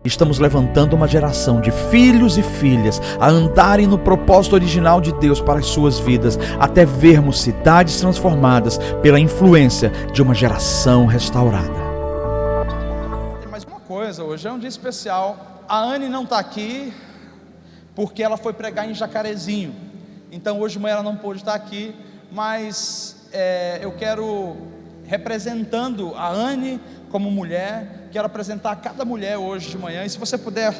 estamos levantando uma geração de filhos e filhas a andarem no propósito original de Deus para as suas vidas, até vermos cidades transformadas pela influência de uma geração restaurada. Tem mais uma coisa, hoje é um dia especial. A Anne não está aqui porque ela foi pregar em Jacarezinho, então hoje de manhã ela não pôde estar aqui, mas eu quero, representando a Anne como mulher, quero apresentar a cada mulher hoje de manhã. E se você puder,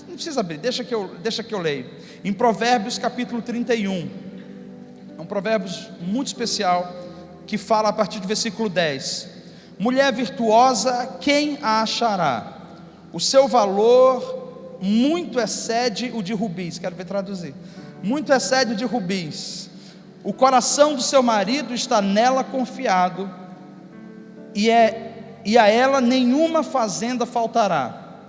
não precisa abrir, deixa que eu leio, em Provérbios capítulo 31, é um Provérbios muito especial, que fala a partir do versículo 10, mulher virtuosa, quem a achará? O seu valor muito excede o de rubis. Quero ver traduzir. Muito excede o de rubis. O coração do seu marido está nela confiado, e a ela nenhuma fazenda faltará.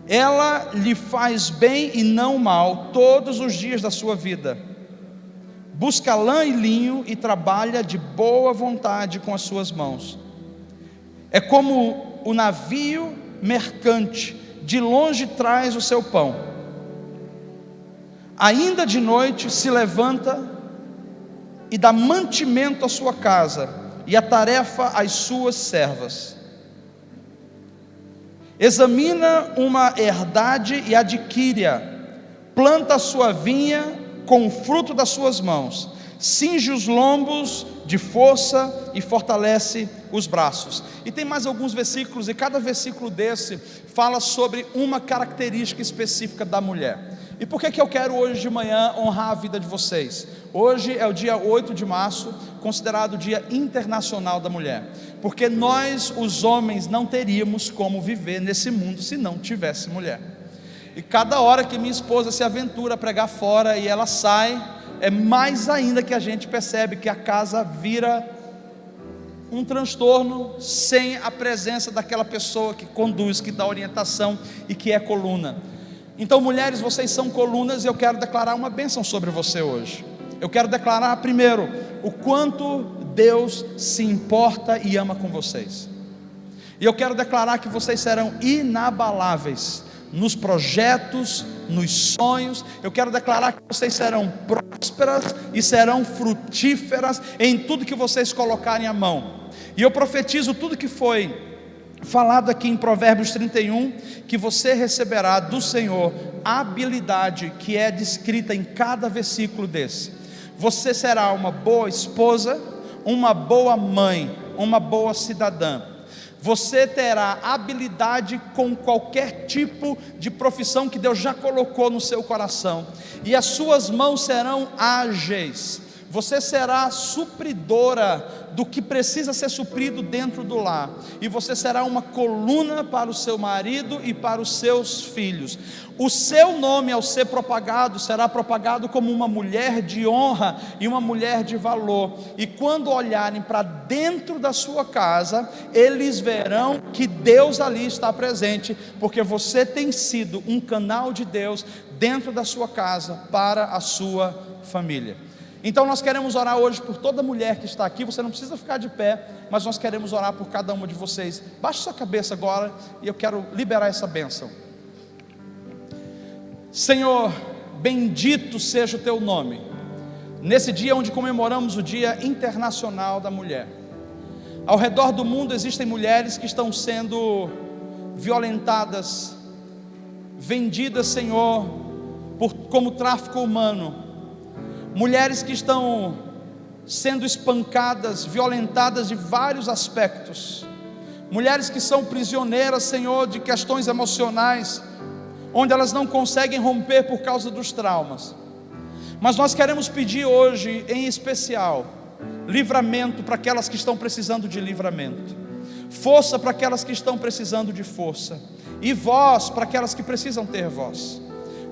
Ela lhe faz bem e não mal todos os dias da sua vida. Busca lã e linho e trabalha de boa vontade com as suas mãos. É como o navio mercante, de longe traz o seu pão. Ainda de noite se levanta e dá mantimento à sua casa e a tarefa às suas servas. Examina uma herdade e adquire-a, planta a sua vinha com o fruto das suas mãos, cinge os lombos de força e fortalece os braços. E tem mais alguns versículos, e cada versículo desse fala sobre uma característica específica da mulher. E por que eu quero hoje de manhã honrar a vida de vocês? Hoje é o dia 8 de março, considerado o Dia Internacional da Mulher, porque nós, os homens, não teríamos como viver nesse mundo se não tivesse mulher. E cada hora que minha esposa se aventura a pregar fora e ela sai, é mais ainda que a gente percebe que a casa vira um transtorno sem a presença daquela pessoa que conduz, que dá orientação e que é coluna. Então, mulheres, vocês são colunas, e eu quero declarar uma bênção sobre você hoje. Eu quero declarar primeiro o quanto Deus se importa e ama com vocês. E eu quero declarar que vocês serão inabaláveis nos projetos, nos sonhos. Eu quero declarar que vocês serão prósperas e serão frutíferas em tudo que vocês colocarem a mão. E eu profetizo tudo que foi falado aqui em Provérbios 31, que você receberá do Senhor a habilidade que é descrita em cada versículo desse. Você será uma boa esposa, uma boa mãe, uma boa cidadã. Você terá habilidade com qualquer tipo de profissão que Deus já colocou no seu coração, e as suas mãos serão ágeis. Você será supridora do que precisa ser suprido dentro do lar, e você será uma coluna para o seu marido e para os seus filhos. O seu nome, ao ser propagado, será propagado como uma mulher de honra e uma mulher de valor. E quando olharem para dentro da sua casa, eles verão que Deus ali está presente, porque você tem sido um canal de Deus dentro da sua casa para a sua família. Então nós queremos orar hoje por toda mulher que está aqui. Você não precisa ficar de pé, mas nós queremos orar por cada uma de vocês. Baixe sua cabeça agora e eu quero liberar essa bênção. Senhor, bendito seja o teu nome, nesse dia onde comemoramos o Dia Internacional da Mulher. Ao redor do mundo existem mulheres que estão sendo violentadas, vendidas, Senhor, como tráfico humano. Mulheres que estão sendo espancadas, violentadas de vários aspectos. Mulheres que são prisioneiras, Senhor, de questões emocionais, onde elas não conseguem romper por causa dos traumas. Mas nós queremos pedir hoje, em especial, livramento para aquelas que estão precisando de livramento, força para aquelas que estão precisando de força, e voz para aquelas que precisam ter voz.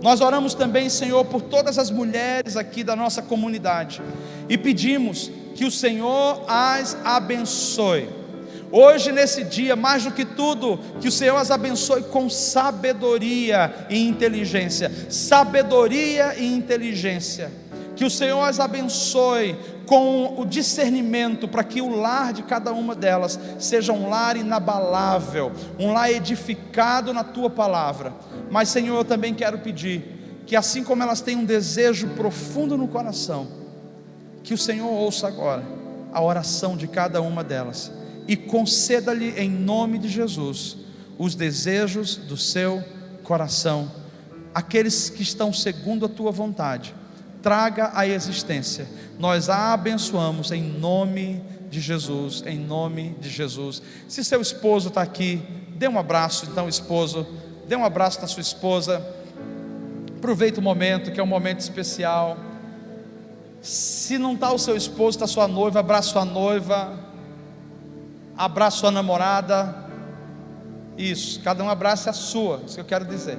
Nós oramos também, Senhor, por todas as mulheres aqui da nossa comunidade, e pedimos que o Senhor as abençoe. Hoje, nesse dia, mais do que tudo, que o Senhor as abençoe com sabedoria e inteligência. Sabedoria e inteligência. Que o Senhor as abençoe com o discernimento, para que o lar de cada uma delas seja um lar inabalável, um lar edificado na tua palavra. Mas, Senhor, eu também quero pedir que, assim como elas têm um desejo profundo no coração, que o Senhor ouça agora a oração de cada uma delas e conceda-lhe, em nome de Jesus, os desejos do seu coração, aqueles que estão segundo a tua vontade. Traga a existência. Nós a abençoamos em nome de Jesus, em nome de Jesus. Se seu esposo está aqui, dê um abraço. Então, esposo, dê um abraço na sua esposa. Aproveita o momento, que é um momento especial. Se não está o seu esposo, está sua noiva, abraça sua noiva, abraça sua namorada. Isso, cada um abraça a sua, isso que eu quero dizer.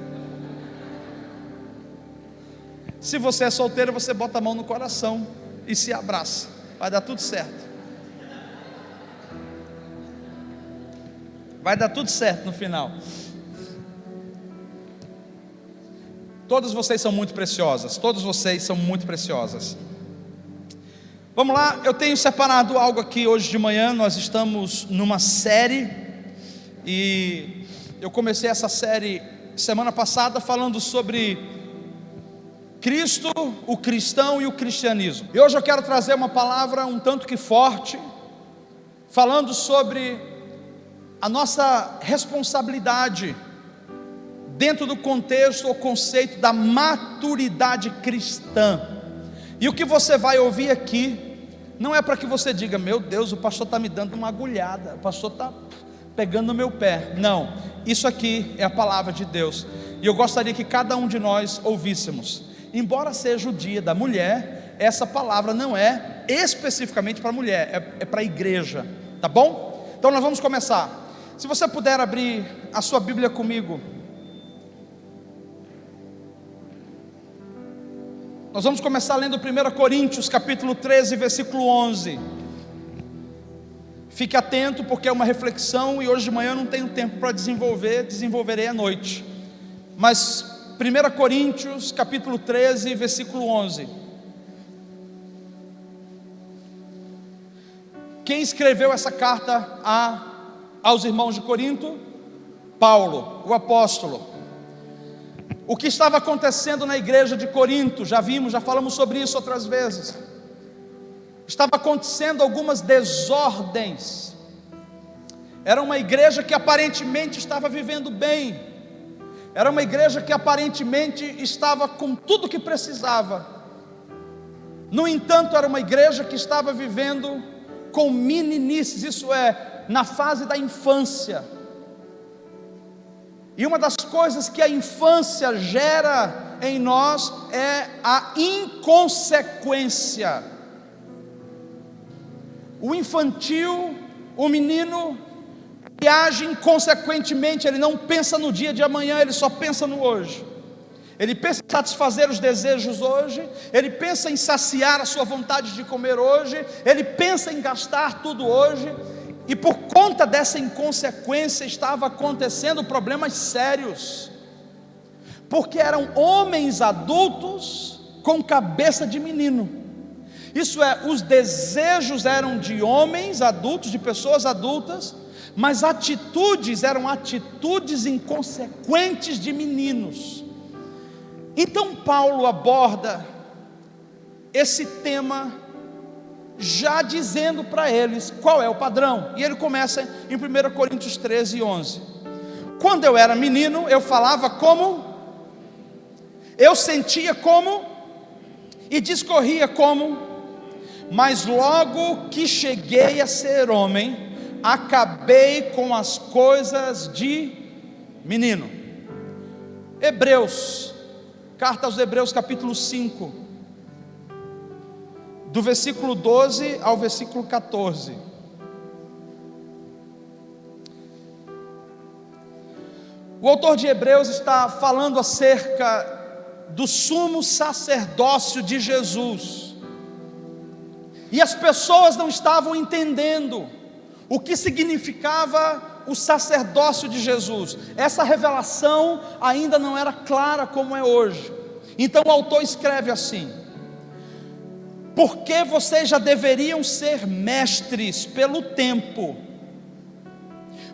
Se você é solteiro, você bota a mão no coração e se abraça, vai dar tudo certo. Vai dar tudo certo no final. Todas vocês são muito preciosas, todos vocês são muito preciosas. Vamos lá, eu tenho separado algo aqui hoje de manhã. Nós estamos numa série, e eu comecei essa série semana passada falando sobre Cristo, o cristão e o cristianismo. E hoje eu quero trazer uma palavra um tanto que forte, falando sobre a nossa responsabilidade dentro do contexto ou conceito da maturidade cristã. E o que você vai ouvir aqui não é para que você diga: meu Deus, o pastor está me dando uma agulhada, o pastor está pegando no meu pé. Não, isso aqui é a palavra de Deus, e eu gostaria que cada um de nós ouvíssemos. Embora seja o dia da mulher, essa palavra não é especificamente para a mulher, é para a igreja, tá bom? Então nós vamos começar. Se você puder abrir a sua Bíblia comigo, nós vamos começar lendo 1 Coríntios capítulo 13, versículo 11. Fique atento, porque é uma reflexão, e hoje de manhã eu não tenho tempo para desenvolverei à noite. Mas 1 Coríntios capítulo 13, versículo 11. Quem escreveu essa carta aos irmãos de Corinto? Paulo, o apóstolo. O que estava acontecendo na igreja de Corinto, já falamos sobre isso outras vezes. Estava acontecendo algumas desordens. Era uma igreja que aparentemente estava vivendo bem, era uma igreja que aparentemente estava com tudo o que precisava. No entanto, era uma igreja que estava vivendo com meninices, isso é, na fase da infância. E uma das coisas que a infância gera em nós é a inconsequência. O infantil, o menino, que age inconsequentemente, ele não pensa no dia de amanhã, ele só pensa no hoje. Ele pensa em satisfazer os desejos hoje, ele pensa em saciar a sua vontade de comer hoje, ele pensa em gastar tudo hoje. E por conta dessa inconsequência estava acontecendo problemas sérios, porque eram homens adultos com cabeça de menino. Isso é, os desejos eram de homens adultos, de pessoas adultas, mas atitudes eram atitudes inconsequentes de meninos. Então Paulo aborda esse tema já dizendo para eles qual é o padrão. E ele começa em 1 Coríntios 13, 11. Quando eu era menino, eu falava como, eu sentia como, e discorria como, mas logo que cheguei a ser homem, acabei com as coisas de menino. Hebreus, carta aos Hebreus capítulo 5, do versículo 12 ao versículo 14. O autor de Hebreus está falando acerca do sumo sacerdócio de Jesus, e as pessoas não estavam entendendo o que significava o sacerdócio de Jesus. Essa revelação ainda não era clara como é hoje. Então o autor escreve assim: porque vocês já deveriam ser mestres pelo tempo,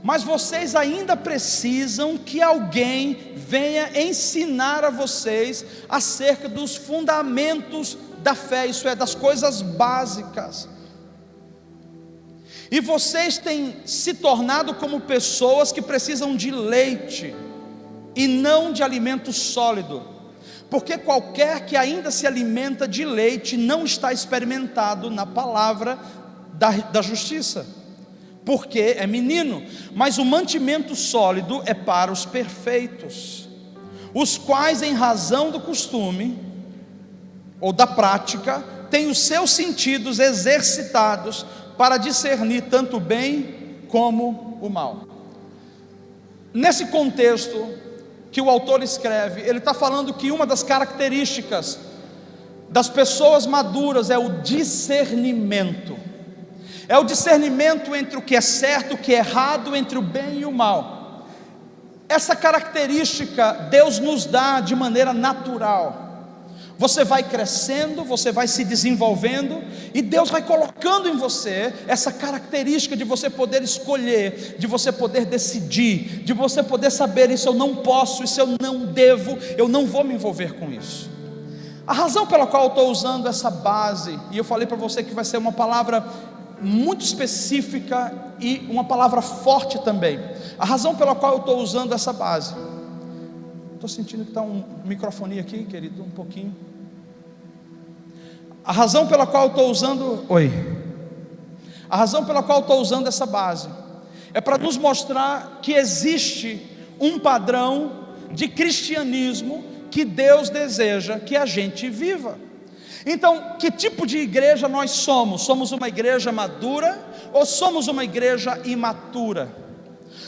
mas vocês ainda precisam que alguém venha ensinar a vocês acerca dos fundamentos da fé, isso é, das coisas básicas. E vocês têm se tornado como pessoas que precisam de leite e não de alimento sólido, porque qualquer que ainda se alimenta de leite não está experimentado na palavra da justiça, porque é menino. Mas o mantimento sólido é para os perfeitos, os quais, em razão do costume ou da prática, têm os seus sentidos exercitados para discernir tanto o bem como o mal. Nesse contexto que o autor escreve, ele está falando que uma das características das pessoas maduras é o discernimento. É o discernimento entre o que é certo, o que é errado, entre o bem e o mal. Essa característica Deus nos dá de maneira natural. Você vai crescendo, você vai se desenvolvendo, e Deus vai colocando em você essa característica de você poder escolher, de você poder decidir, de você poder saber: isso eu não posso, isso eu não devo, eu não vou me envolver com isso. A razão pela qual eu estou usando essa base, e eu falei para você que vai ser uma palavra muito específica e uma palavra forte também. A razão pela qual eu estou usando essa base, estou sentindo que está um microfone aqui, querido, um pouquinho. A razão pela qual eu estou usando, a razão pela qual eu estou usando essa base é para nos mostrar que existe um padrão de cristianismo que Deus deseja que a gente viva. Então, que tipo de igreja nós somos? Somos uma igreja madura ou somos uma igreja imatura?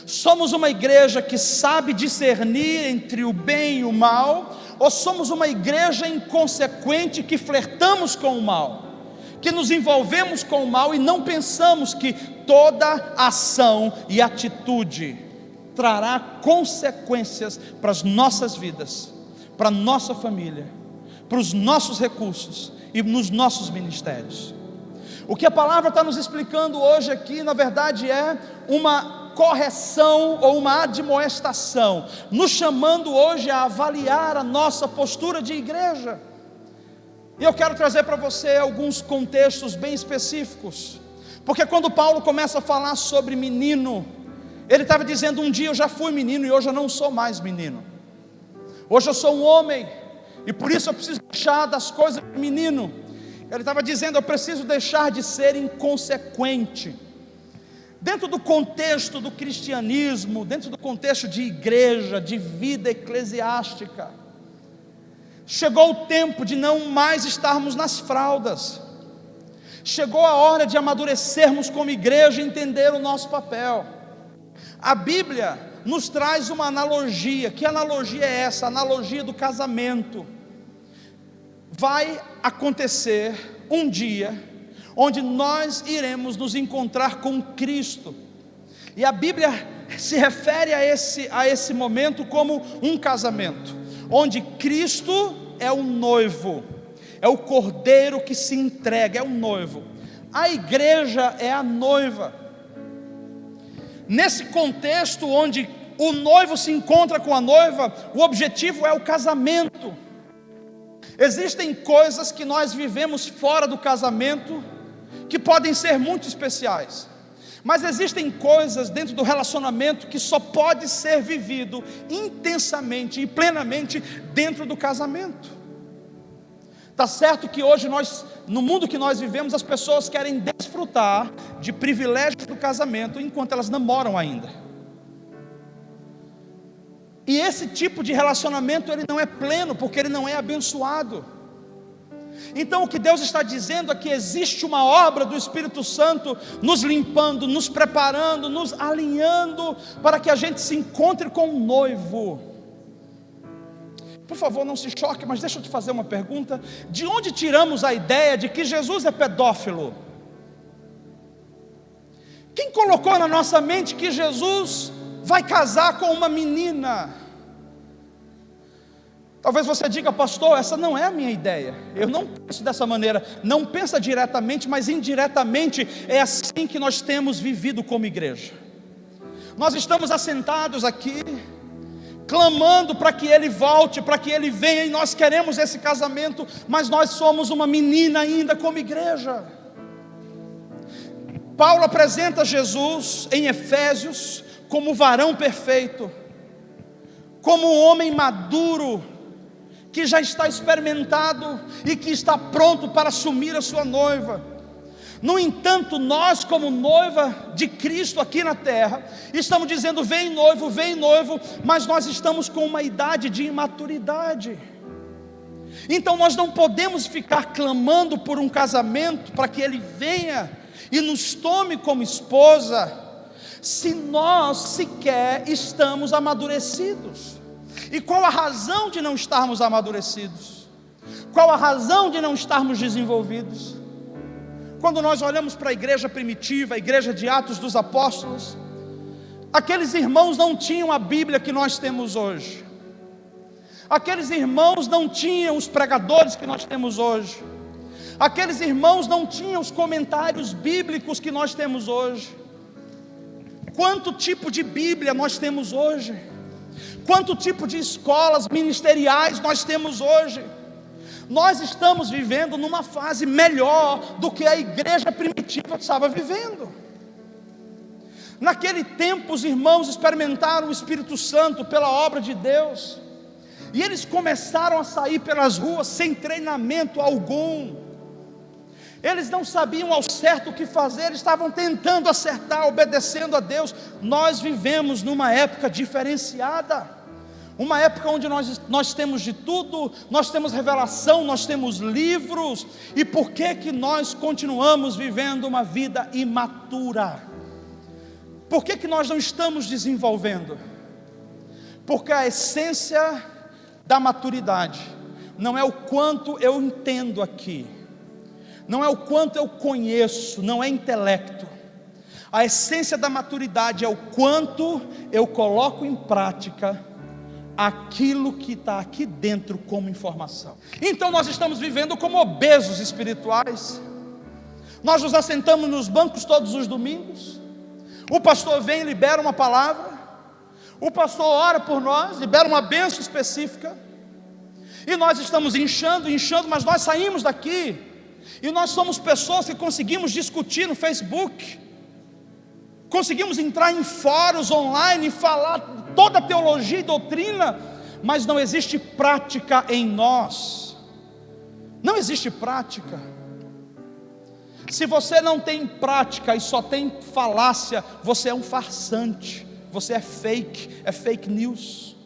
Somos uma igreja que sabe discernir entre o bem e o mal, ou somos uma igreja inconsequente que flertamos com o mal, que nos envolvemos com o mal e não pensamos que toda ação e atitude trará consequências para as nossas vidas, para a nossa família, para os nossos recursos e nos nossos ministérios? O que a palavra está nos explicando hoje aqui, na verdade, é uma correção ou uma admoestação, nos chamando hoje a avaliar a nossa postura de igreja. E eu quero trazer para você alguns contextos bem específicos, porque quando Paulo começa a falar sobre menino, ele estava dizendo: um dia eu já fui menino e hoje eu não sou mais menino, hoje eu sou um homem, e por isso eu preciso deixar das coisas de menino. Ele estava dizendo: eu preciso deixar de ser inconsequente. Dentro do contexto do cristianismo, dentro do contexto de igreja, de vida eclesiástica, chegou o tempo de não mais estarmos nas fraldas. Chegou a hora de amadurecermos como igreja e entender o nosso papel. A Bíblia nos traz uma analogia. Que analogia é essa? A analogia do casamento. Vai acontecer um dia onde nós iremos nos encontrar com Cristo, e a Bíblia se refere a esse momento como um casamento, onde Cristo é o noivo, é o cordeiro que se entrega, é o noivo, a igreja é a noiva. Nesse contexto onde o noivo se encontra com a noiva, o objetivo é o casamento. Existem coisas que nós vivemos fora do casamento que podem ser muito especiais, mas existem coisas dentro do relacionamento que só pode ser vivido intensamente e plenamente dentro do casamento. Está certo que hoje no mundo que nós vivemos, as pessoas querem desfrutar de privilégios do casamento enquanto elas namoram ainda. E esse tipo de relacionamento ele não é pleno, porque ele não é abençoado. Então o que Deus está dizendo é que existe uma obra do Espírito Santo nos limpando, nos preparando, nos alinhando para que a gente se encontre com o noivo. Por favor, não se choque, mas deixa eu te fazer uma pergunta: de onde tiramos a ideia de que Jesus é pedófilo? Quem colocou na nossa mente que Jesus vai casar com uma menina? Talvez você diga: pastor, essa não é a minha ideia, eu não penso dessa maneira. Não pensa diretamente, mas indiretamente é assim que nós temos vivido como igreja. Nós estamos assentados aqui, clamando para que Ele volte, para que Ele venha, e nós queremos esse casamento, mas nós somos uma menina ainda como igreja. Paulo apresenta Jesus em Efésios como varão perfeito, como um homem maduro, que já está experimentado e que está pronto para assumir a sua noiva. No entanto, nós como noiva de Cristo aqui na terra, estamos dizendo: vem noivo, mas nós estamos com uma idade de imaturidade. Então nós não podemos ficar clamando por um casamento para que Ele venha e nos tome como esposa, se nós sequer estamos amadurecidos. E qual a razão de não estarmos amadurecidos? Qual a razão de não estarmos desenvolvidos? Quando nós olhamos para a igreja primitiva, a igreja de Atos dos Apóstolos, aqueles irmãos não tinham a Bíblia que nós temos hoje. Aqueles irmãos não tinham os pregadores que nós temos hoje. Aqueles irmãos não tinham os comentários bíblicos que nós temos hoje. Quanto tipo de Bíblia nós temos hoje? Quanto tipo de escolas ministeriais nós temos hoje? Nós estamos vivendo numa fase melhor do que a igreja primitiva estava vivendo. Naquele tempo os irmãos experimentaram o Espírito Santo pela obra de Deus, e eles começaram a sair pelas ruas sem treinamento algum. Eles não sabiam ao certo o que fazer, eles estavam tentando acertar, obedecendo a Deus. Nós vivemos numa época diferenciada, uma época onde nós temos de tudo, nós temos revelação, nós temos livros. E por que nós continuamos vivendo uma vida imatura? Por que nós não estamos desenvolvendo? Porque a essência da maturidade não é o quanto eu entendo aqui, não é o quanto eu conheço, não é intelecto. A essência da maturidade é o quanto eu coloco em prática aquilo que está aqui dentro como informação. Então nós estamos vivendo como obesos espirituais. Nós nos assentamos nos bancos todos os domingos, o pastor vem e libera uma palavra, o pastor ora por nós, libera uma bênção específica, e nós estamos inchando, mas nós saímos daqui, e nós somos pessoas que conseguimos discutir no Facebook, conseguimos entrar em fóruns online e falar toda a teologia e doutrina, mas não existe prática em nós. Não existe prática. Se você não tem prática e só tem falácia, você é um farsante, você é fake news.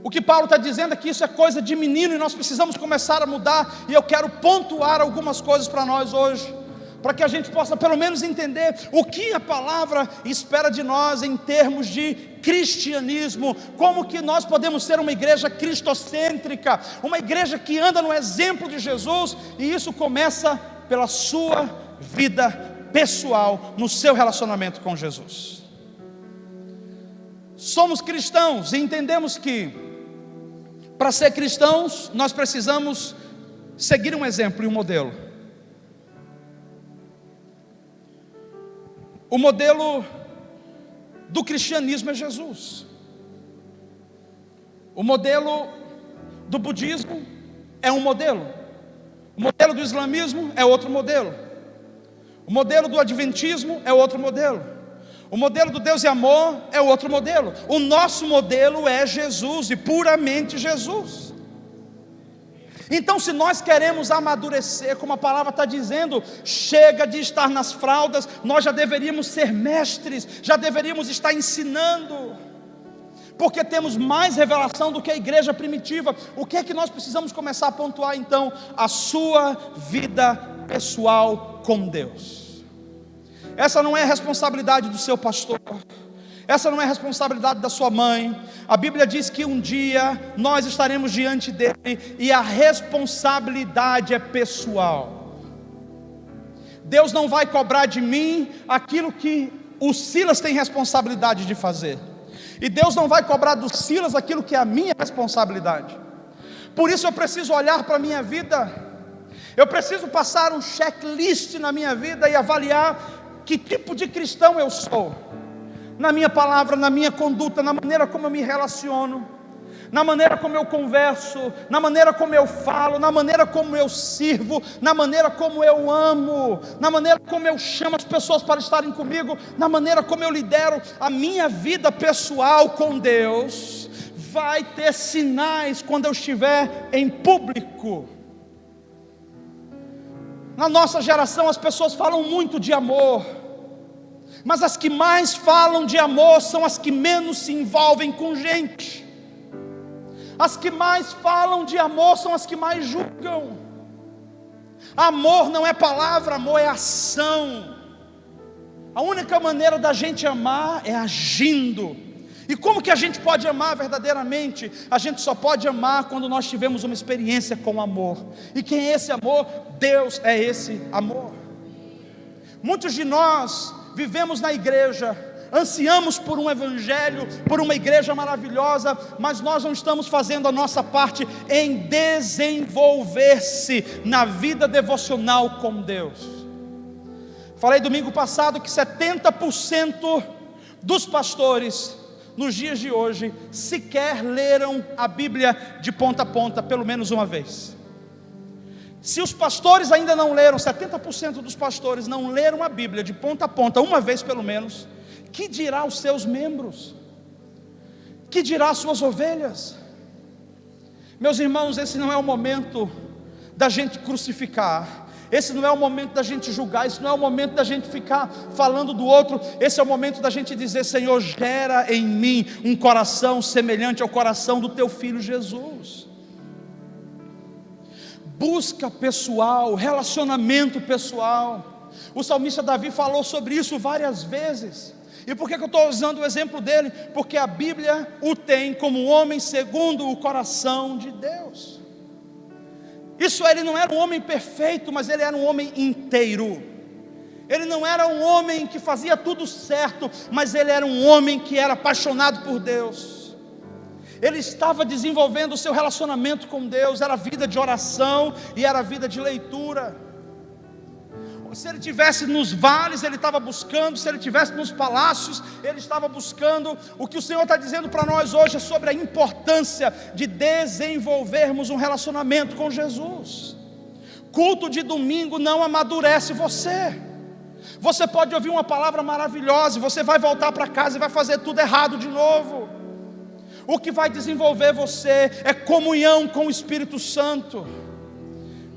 O que Paulo está dizendo é que isso é coisa de menino e nós precisamos começar a mudar. E eu quero pontuar algumas coisas para nós hoje, para que a gente possa pelo menos entender o que a palavra espera de nós em termos de cristianismo. Como que nós podemos ser uma igreja cristocêntrica, uma igreja que anda no exemplo de Jesus. E isso começa pela sua vida pessoal, no seu relacionamento com Jesus. Somos cristãos e entendemos que para ser cristãos nós precisamos seguir um exemplo e um modelo. O modelo do cristianismo é Jesus. O modelo do budismo é um modelo. O modelo do islamismo é outro modelo. O modelo do adventismo é outro modelo. O modelo do Deus e amor é outro modelo. O nosso modelo é Jesus e puramente Jesus. Então, se nós queremos amadurecer, como a palavra está dizendo, chega de estar nas fraldas, nós já deveríamos ser mestres, já deveríamos estar ensinando, porque temos mais revelação do que a igreja primitiva. O que é que nós precisamos começar a pontuar então? A sua vida pessoal com Deus. Essa não é a responsabilidade do seu pastor, essa não é a responsabilidade da sua mãe. A Bíblia diz que um dia nós estaremos diante dele e a responsabilidade é pessoal. Deus não vai cobrar de mim aquilo que o Silas tem responsabilidade de fazer. E Deus não vai cobrar do Silas aquilo que é a minha responsabilidade. Por isso eu preciso olhar para a minha vida, eu preciso passar um checklist na minha vida e avaliar que tipo de cristão eu sou, na minha palavra, na minha conduta, na maneira como eu me relaciono, na maneira como eu converso, na maneira como eu falo, na maneira como eu sirvo, na maneira como eu amo, na maneira como eu chamo as pessoas para estarem comigo, na maneira como eu lidero a minha vida pessoal com Deus. Vai ter sinais quando eu estiver em público. Na nossa geração as pessoas falam muito de amor, mas as que mais falam de amor são as que menos se envolvem com gente. As que mais falam de amor são as que mais julgam. Amor não é palavra, amor é ação. A única maneira da gente amar é agindo. E como que a gente pode amar verdadeiramente? A gente só pode amar quando nós tivemos uma experiência com amor. E quem é esse amor? Deus é esse amor. Muitos de nós vivemos na igreja, ansiamos por um evangelho, por uma igreja maravilhosa, mas nós não estamos fazendo a nossa parte em desenvolver-se na vida devocional com Deus. Falei domingo passado que 70% dos pastores nos dias de hoje sequer leram a Bíblia de ponta a ponta pelo menos uma vez. Se os pastores ainda não leram, 70% dos pastores não leram a Bíblia de ponta a ponta uma vez pelo menos, que dirá os seus membros? Que dirá as suas ovelhas? Meus irmãos, esse não é o momento da gente crucificar, esse não é o momento da gente julgar, esse não é o momento da gente ficar falando do outro, esse é o momento da gente dizer: Senhor, gera em mim um coração semelhante ao coração do teu filho Jesus. Busca pessoal, relacionamento pessoal. O salmista Davi falou sobre isso várias vezes. E por que eu estou usando o exemplo dele? Porque a Bíblia o tem como um homem segundo o coração de Deus. Isso, ele não era um homem perfeito, mas ele era um homem inteiro. Ele não era um homem que fazia tudo certo, mas ele era um homem que era apaixonado por Deus. Ele estava desenvolvendo o seu relacionamento com Deus, era vida de oração e era vida de leitura. Se ele estivesse nos vales, ele estava buscando. Se ele estivesse nos palácios, ele estava buscando. O que o Senhor está dizendo para nós hoje é sobre a importância de desenvolvermos um relacionamento com Jesus. Culto de domingo não amadurece você. Você pode ouvir uma palavra maravilhosa e você vai voltar para casa e vai fazer tudo errado de novo. O que vai desenvolver você é comunhão com o Espírito Santo.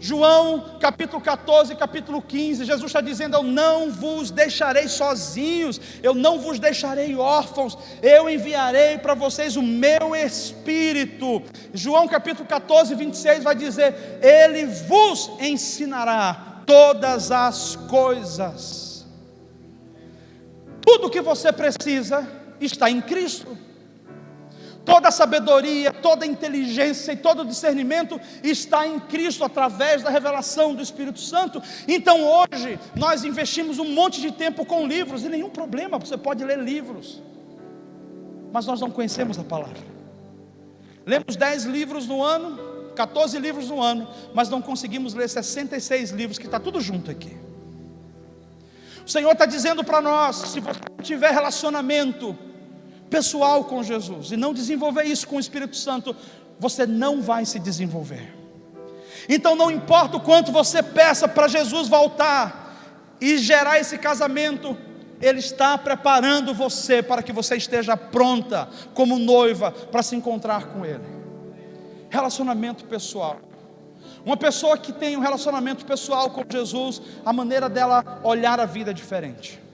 João capítulo 14, capítulo 15, Jesus está dizendo: eu não vos deixarei sozinhos, eu não vos deixarei órfãos, eu enviarei para vocês o meu Espírito. João capítulo 14, 26 vai dizer: ele vos ensinará todas as coisas. Tudo que você precisa está em Cristo. Toda a sabedoria, toda a inteligência e todo o discernimento está em Cristo através da revelação do Espírito Santo. Então hoje nós investimos um monte de tempo com livros, e nenhum problema, você pode ler livros, mas nós não conhecemos a palavra. Lemos 10 livros no ano, 14 livros no ano, mas não conseguimos ler 66 livros, que está tudo junto aqui. O Senhor está dizendo para nós: se você não tiver relacionamento pessoal com Jesus e não desenvolver isso com o Espírito Santo, você não vai se desenvolver. Então não importa o quanto você peça para Jesus voltar e gerar esse casamento, Ele está preparando você para que você esteja pronta como noiva para se encontrar com Ele. Relacionamento pessoal. Uma pessoa que tem um relacionamento pessoal com Jesus, a maneira dela olhar a vida é diferente.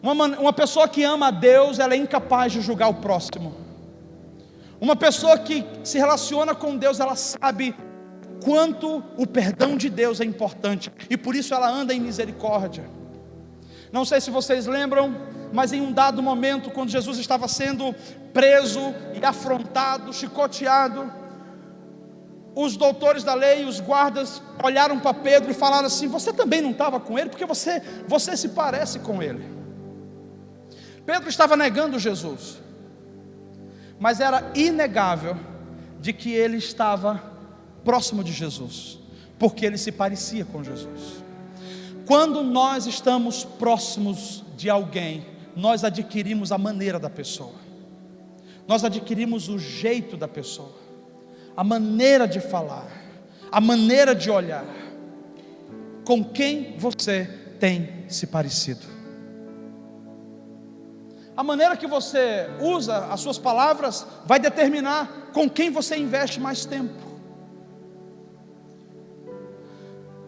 Uma pessoa que ama a Deus, ela é incapaz de julgar o próximo. Uma pessoa que se relaciona com Deus, ela sabe quanto o perdão de Deus é importante, e por isso ela anda em misericórdia. Não sei se vocês lembram, mas em um dado momento, quando Jesus estava sendo preso e afrontado, chicoteado, os doutores da lei, os guardas olharam para Pedro e falaram assim: você também não estava com ele? Porque você se parece com ele. Pedro estava negando Jesus. mas era inegável de que ele estava próximo de Jesus, porque ele se parecia com Jesus. Quando nós estamos próximos de alguém, nós adquirimos a maneira da pessoa, nós adquirimos o jeito da pessoa, a maneira de falar, a maneira de olhar. Com quem você tem se parecido? A maneira que você usa as suas palavras vai determinar com quem você investe mais tempo.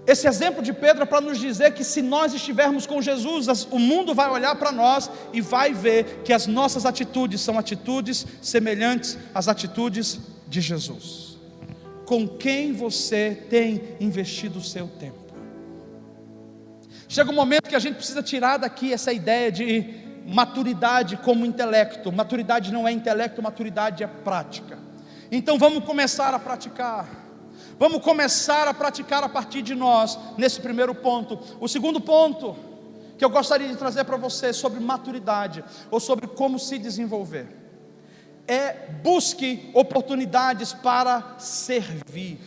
Esse exemplo de Pedro é para nos dizer que se nós estivermos com Jesus, o mundo vai olhar para nós e vai ver que as nossas atitudes são atitudes semelhantes às atitudes de Jesus. Com quem você tem investido o seu tempo? Chega um momento que a gente precisa tirar daqui essa ideia de maturidade como intelecto. Maturidade não é intelecto, maturidade é prática. Então vamos começar a praticar. Vamos começar a praticar a partir de nós, nesse primeiro ponto. O segundo ponto que eu gostaria de trazer para você sobre maturidade, ou sobre como se desenvolver, é: busque oportunidades para servir.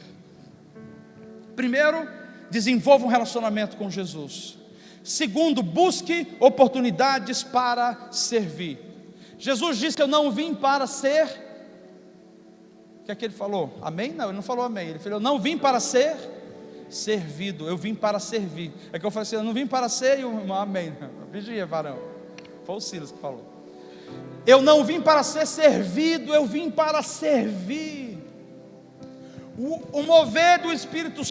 Primeiro, desenvolva um relacionamento com Jesus. Segundo, busque oportunidades para servir. Jesus disse: eu não vim para ser... O que é que ele falou? Amém? Não, ele não falou amém. Ele falou: eu não vim para ser servido, eu vim para servir. É que eu falei assim: eu não vim para ser... Amém. Vigia, varão. Foi o Silas que falou. Eu não vim para ser servido, eu vim para servir. O mover do Espírito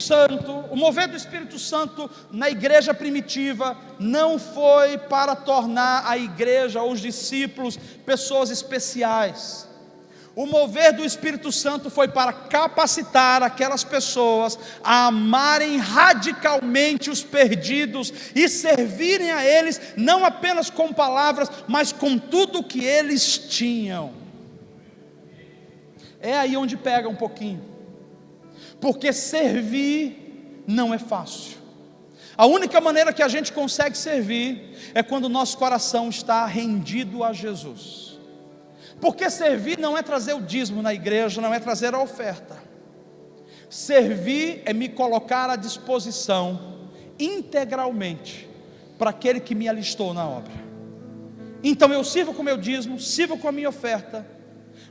Santo na igreja primitiva não foi para tornar a igreja ou os discípulos pessoas especiais. O mover do Espírito Santo foi para capacitar aquelas pessoas a amarem radicalmente os perdidos e servirem a eles, não apenas com palavras, mas com tudo o que eles tinham. É aí onde pega um pouquinho. Porque servir não é fácil. A única maneira que a gente consegue servir é quando o nosso coração está rendido a Jesus. Porque servir não é trazer o dízimo na igreja, não é trazer a oferta. Servir é me colocar à disposição integralmente para aquele que me alistou na obra. Então eu sirvo com o meu dízimo, sirvo com a minha oferta,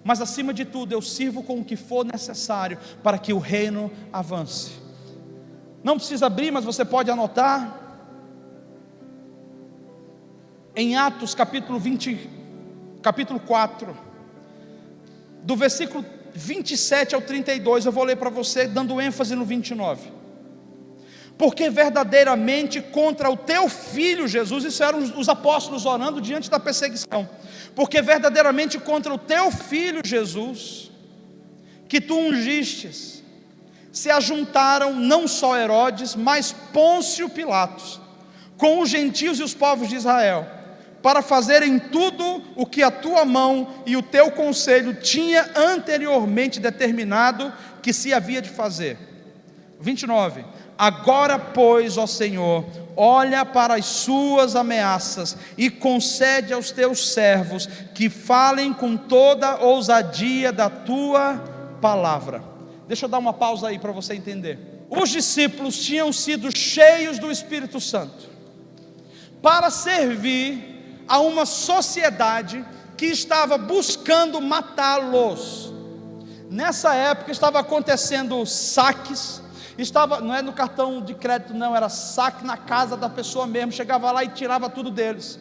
mas acima de tudo eu sirvo com o que for necessário para que o reino avance. Não precisa abrir, mas você pode anotar. Em Atos capítulo 4, do versículo 27 ao 32, eu vou ler para você, dando ênfase no 29. Porque verdadeiramente contra o teu filho Jesus, isso eram os apóstolos orando diante da perseguição, porque verdadeiramente contra o teu filho Jesus, que tu ungistes, se ajuntaram não só Herodes, mas Pôncio Pilatos, com os gentios e os povos de Israel, para fazerem tudo o que a tua mão e o teu conselho tinha anteriormente determinado que se havia de fazer. 29. Agora, pois, ó Senhor, olha para as suas ameaças e concede aos teus servos que falem com toda ousadia da tua palavra. Deixa eu dar uma pausa aí para você entender. Os discípulos tinham sido cheios do Espírito Santo para servir a uma sociedade que estava buscando matá-los. Nessa época estava acontecendo saques. Não é no cartão de crédito não, era saque na casa da pessoa mesmo, chegava lá e tirava tudo deles.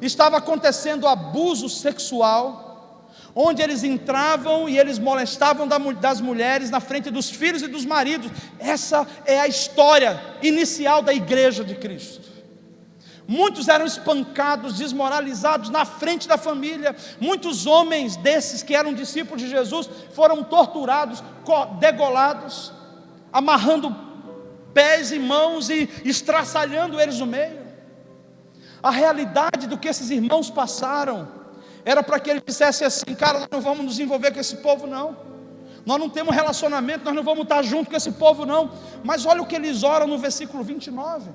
Estava acontecendo abuso sexual, onde eles entravam e eles molestavam das mulheres na frente dos filhos e dos maridos. Essa é a história inicial da igreja de Cristo. Muitos eram espancados, desmoralizados na frente da família. Muitos homens desses que eram discípulos de Jesus foram torturados, degolados, amarrando pés e mãos e estraçalhando eles no meio. A realidade do que esses irmãos passaram era para que eles dissessem assim: cara, nós não vamos nos envolver com esse povo não, nós não temos relacionamento, nós não vamos estar junto com esse povo não. Mas olha o que eles oram no versículo 29: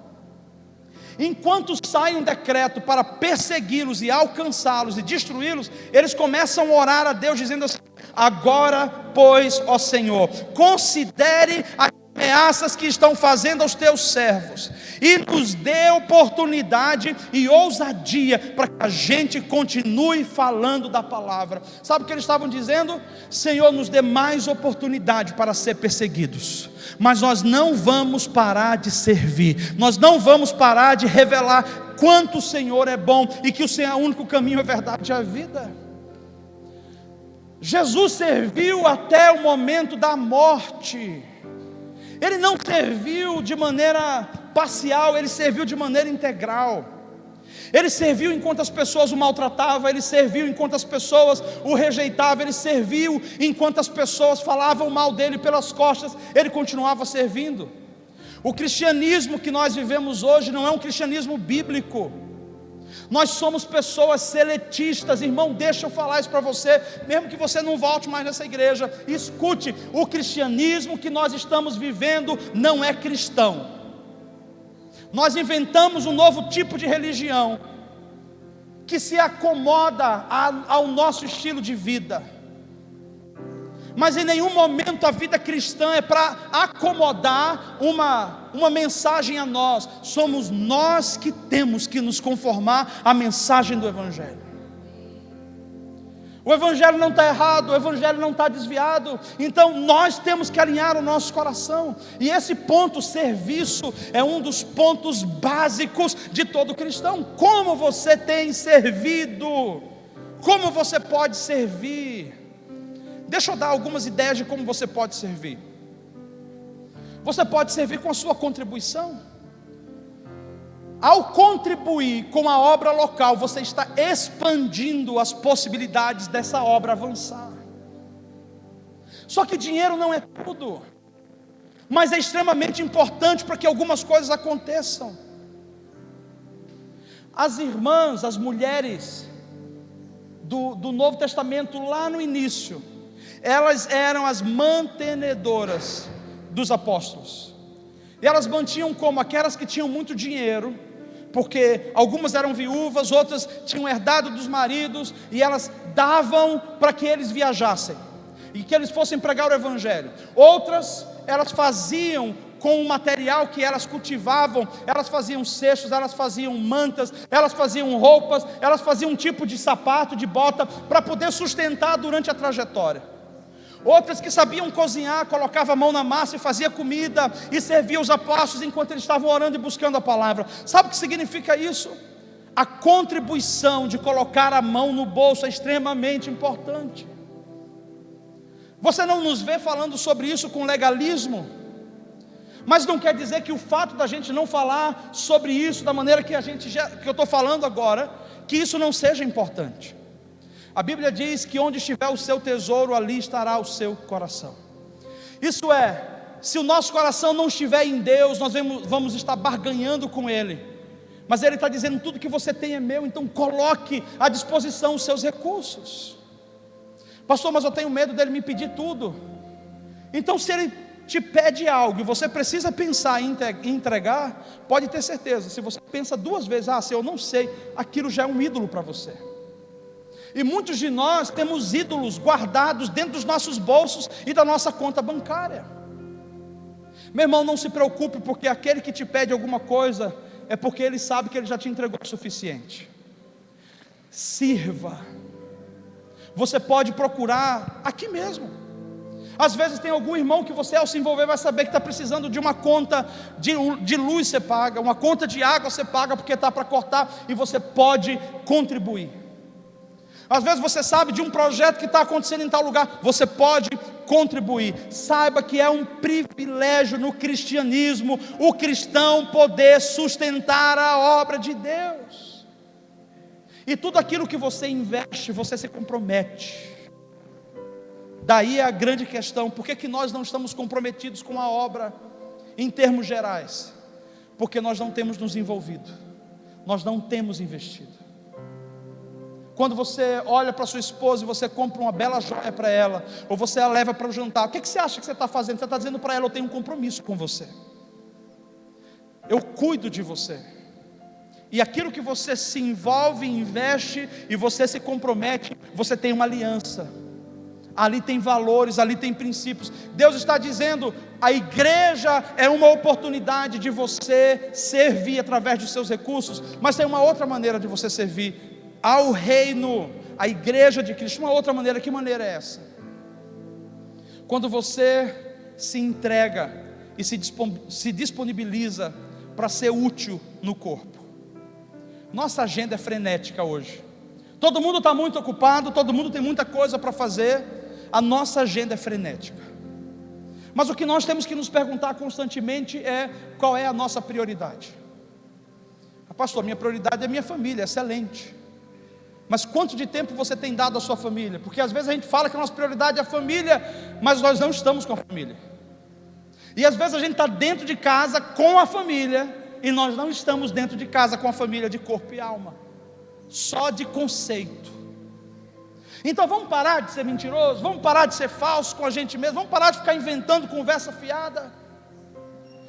Enquanto sai um decreto para persegui-los e alcançá-los e destruí-los, eles começam a orar a Deus dizendo assim: agora, pois, ó Senhor, considere as ameaças que estão fazendo aos teus servos e nos dê oportunidade e ousadia para que a gente continue falando da palavra. Sabe o que eles estavam dizendo? Senhor, nos dê mais oportunidade para ser perseguidos, mas nós não vamos parar de servir, nós não vamos parar de revelar quanto o Senhor é bom e que o Senhor é o único caminho, a verdade e a vida. Jesus serviu até o momento da morte. Ele não serviu de maneira parcial, ele serviu de maneira integral. Ele serviu enquanto as pessoas o maltratavam, ele serviu enquanto as pessoas o rejeitavam, ele serviu enquanto as pessoas falavam mal dele pelas costas, ele continuava servindo. O cristianismo que nós vivemos hoje não é um cristianismo bíblico. Nós somos pessoas seletistas, irmão, deixa eu falar isso para você, mesmo que você não volte mais nessa igreja, escute, o cristianismo que nós estamos vivendo não é cristão. Nós inventamos um novo tipo de religião, que se acomoda ao nosso estilo de vida, mas em nenhum momento a vida cristã é para acomodar uma mensagem a nós. Somos nós que temos que nos conformar à mensagem do Evangelho. O Evangelho não está errado, o Evangelho não está desviado, então nós temos que alinhar o nosso coração, e esse ponto, serviço, é um dos pontos básicos de todo cristão. Como você tem servido? Como você pode servir? Deixa eu dar algumas ideias de como você pode servir. Você pode servir com a sua contribuição. Ao contribuir com a obra local, você está expandindo as possibilidades dessa obra avançar. Só que dinheiro não é tudo, mas é extremamente importante para que algumas coisas aconteçam. As irmãs, as mulheres do Novo Testamento, lá no início, elas eram as mantenedoras dos apóstolos, e elas mantinham como aquelas que tinham muito dinheiro, porque algumas eram viúvas, outras tinham herdado dos maridos, e elas davam para que eles viajassem, e que eles fossem pregar o Evangelho. Outras, elas faziam com o material que elas cultivavam, elas faziam cestos, elas faziam mantas, elas faziam roupas, elas faziam um tipo de sapato, de bota, para poder sustentar durante a trajetória. Outras que sabiam cozinhar, colocavam a mão na massa e fazia comida, e servia os apóstolos enquanto eles estavam orando e buscando a palavra. Sabe o que significa isso? A contribuição de colocar a mão no bolso é extremamente importante. Você não nos vê falando sobre isso com legalismo, mas não quer dizer que o fato da gente não falar sobre isso da maneira que eu estou falando agora, que isso não seja importante. A Bíblia diz que onde estiver o seu tesouro, ali estará o seu coração. Isso é, se o nosso coração não estiver em Deus, nós vamos estar barganhando com Ele. Mas Ele está dizendo: tudo que você tem é meu, então coloque à disposição os seus recursos. Pastor, mas eu tenho medo dele me pedir tudo. Então, se Ele te pede algo e você precisa pensar em entregar, pode ter certeza, se você pensa duas vezes: se eu não sei, aquilo já é um ídolo para você. E muitos de nós temos ídolos guardados dentro dos nossos bolsos e da nossa conta bancária. Meu irmão, não se preocupe, porque aquele que te pede alguma coisa é porque ele sabe que ele já te entregou o suficiente. Sirva. Você pode procurar aqui mesmo. Às vezes tem algum irmão que você, ao se envolver, vai saber que está precisando de uma conta de luz, você paga, uma conta de água você paga porque está para cortar, e você pode contribuir. Às vezes você sabe de um projeto que está acontecendo em tal lugar, você pode contribuir. Saiba que é um privilégio no cristianismo o cristão poder sustentar a obra de Deus. E tudo aquilo que você investe, você se compromete. Daí é a grande questão: por que nós não estamos comprometidos com a obra em termos gerais? Porque nós não temos nos envolvido, nós não temos investido. Quando você olha para sua esposa e você compra uma bela joia para ela, ou você a leva para o jantar, o que você acha que você está fazendo? Você está dizendo para ela: eu tenho um compromisso com você, eu cuido de você, e aquilo que você se envolve, investe e você se compromete, você tem uma aliança. Ali tem valores, ali tem princípios. Deus está dizendo: a igreja é uma oportunidade de você servir através dos seus recursos, mas tem uma outra maneira de você servir ao reino, a igreja de Cristo. Uma outra maneira. Que maneira é essa? Quando você se entrega e se disponibiliza para ser útil no corpo. Nossa agenda é frenética hoje. Todo mundo está muito ocupado, todo mundo tem muita coisa para fazer. A nossa agenda é frenética. Mas o que nós temos que nos perguntar constantemente é: qual é a nossa prioridade? Pastor, minha prioridade é minha família. Excelente. Mas quanto de tempo você tem dado à sua família? Porque às vezes a gente fala que a nossa prioridade é a família, mas nós não estamos com a família. E às vezes a gente está dentro de casa com a família, e nós não estamos dentro de casa com a família de corpo e alma, só de conceito. Então vamos parar de ser mentiroso, vamos parar de ser falso com a gente mesmo, vamos parar de ficar inventando conversa fiada.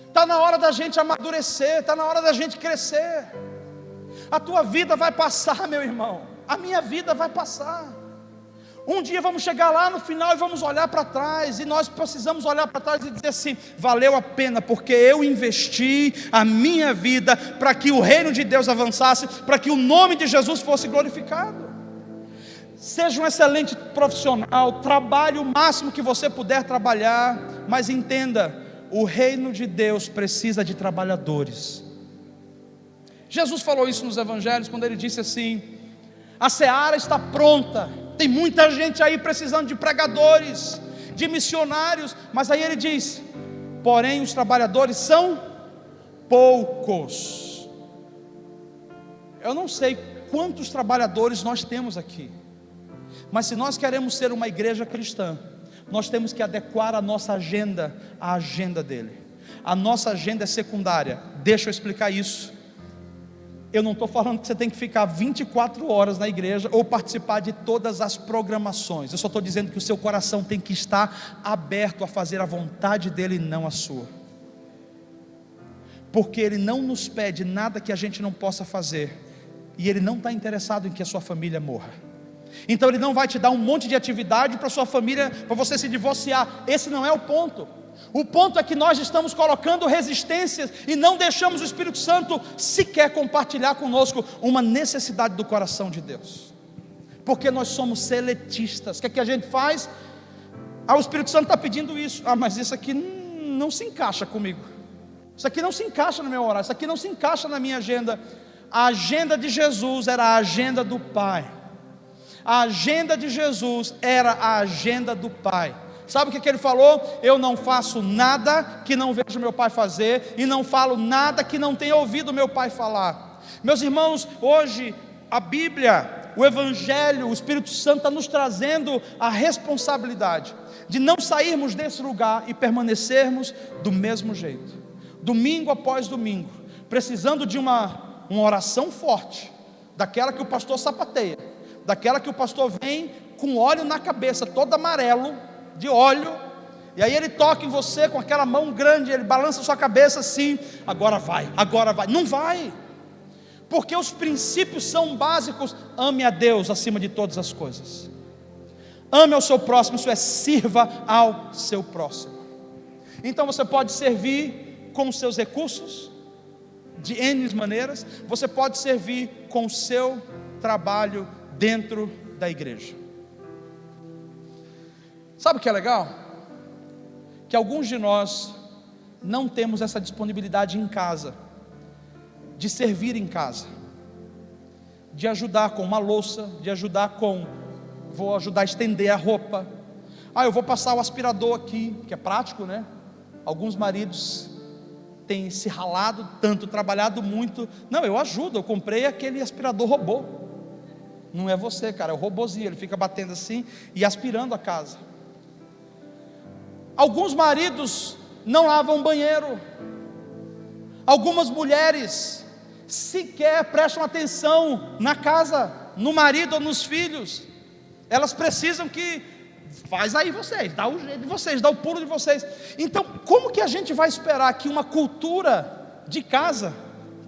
Está na hora da gente amadurecer, está na hora da gente crescer. A tua vida vai passar, meu irmão, a minha vida vai passar. Um dia vamos chegar lá no final e vamos olhar para trás, e nós precisamos olhar para trás e dizer assim: valeu a pena, porque eu investi a minha vida para que o reino de Deus avançasse, para que o nome de Jesus fosse glorificado. Seja um excelente profissional, trabalhe o máximo que você puder trabalhar, mas entenda, o reino de Deus precisa de trabalhadores. Jesus falou isso nos evangelhos, quando ele disse assim: a seara está pronta, tem muita gente aí precisando de pregadores, de missionários, mas aí ele diz: porém os trabalhadores são poucos. Eu não sei quantos trabalhadores nós temos aqui, mas se nós queremos ser uma igreja cristã, nós temos que adequar a nossa agenda à agenda dele. A nossa agenda é secundária. Deixa eu explicar isso. Eu não estou falando que você tem que ficar 24 horas na igreja ou participar de todas as programações. Eu só estou dizendo que o seu coração tem que estar aberto a fazer a vontade dele e não a sua. Porque ele não nos pede nada que a gente não possa fazer, e ele não está interessado em que a sua família morra. Então ele não vai te dar um monte de atividade para sua família, para você se divorciar. Esse não é o ponto. O ponto é que nós estamos colocando resistências e não deixamos o Espírito Santo sequer compartilhar conosco uma necessidade do coração de Deus, porque nós somos seletistas. O que é que a gente faz? O Espírito Santo está pedindo isso. Mas isso aqui não se encaixa comigo, isso aqui não se encaixa no meu horário, isso aqui não se encaixa na minha agenda. A agenda de Jesus era a agenda do Pai. A agenda de Jesus era a agenda do Pai. Sabe o que ele falou? Eu não faço nada que não vejo meu Pai fazer, e não falo nada que não tenha ouvido meu Pai falar. Meus irmãos, hoje a Bíblia, o Evangelho, o Espírito Santo está nos trazendo a responsabilidade de não sairmos desse lugar e permanecermos do mesmo jeito, domingo após domingo, precisando de uma oração forte, daquela que o pastor sapateia, daquela que o pastor vem com óleo na cabeça, todo amarelo de óleo, e aí ele toca em você com aquela mão grande, ele balança a sua cabeça assim: agora vai, não vai, porque os princípios são básicos. Ame a Deus acima de todas as coisas, ame ao seu próximo, isso é, sirva ao seu próximo. Então você pode servir com os seus recursos, de N maneiras. Você pode servir com o seu trabalho dentro da igreja. Sabe o que é legal? Que alguns de nós não temos essa disponibilidade em casa, de servir em casa, de ajudar com uma louça, de ajudar com, vou ajudar a estender a roupa. Eu vou passar o aspirador aqui, que é prático, né? Alguns maridos têm se ralado tanto, trabalhado muito. Não, eu ajudo, eu comprei aquele aspirador robô. Não é você, cara, é o robozinho, ele fica batendo assim e aspirando a casa. Alguns maridos não lavam banheiro. Algumas mulheres sequer prestam atenção na casa, no marido ou nos filhos. Elas precisam que faz aí vocês, dá o jeito de vocês, dá o pulo de vocês. Então como que a gente vai esperar que uma cultura de casa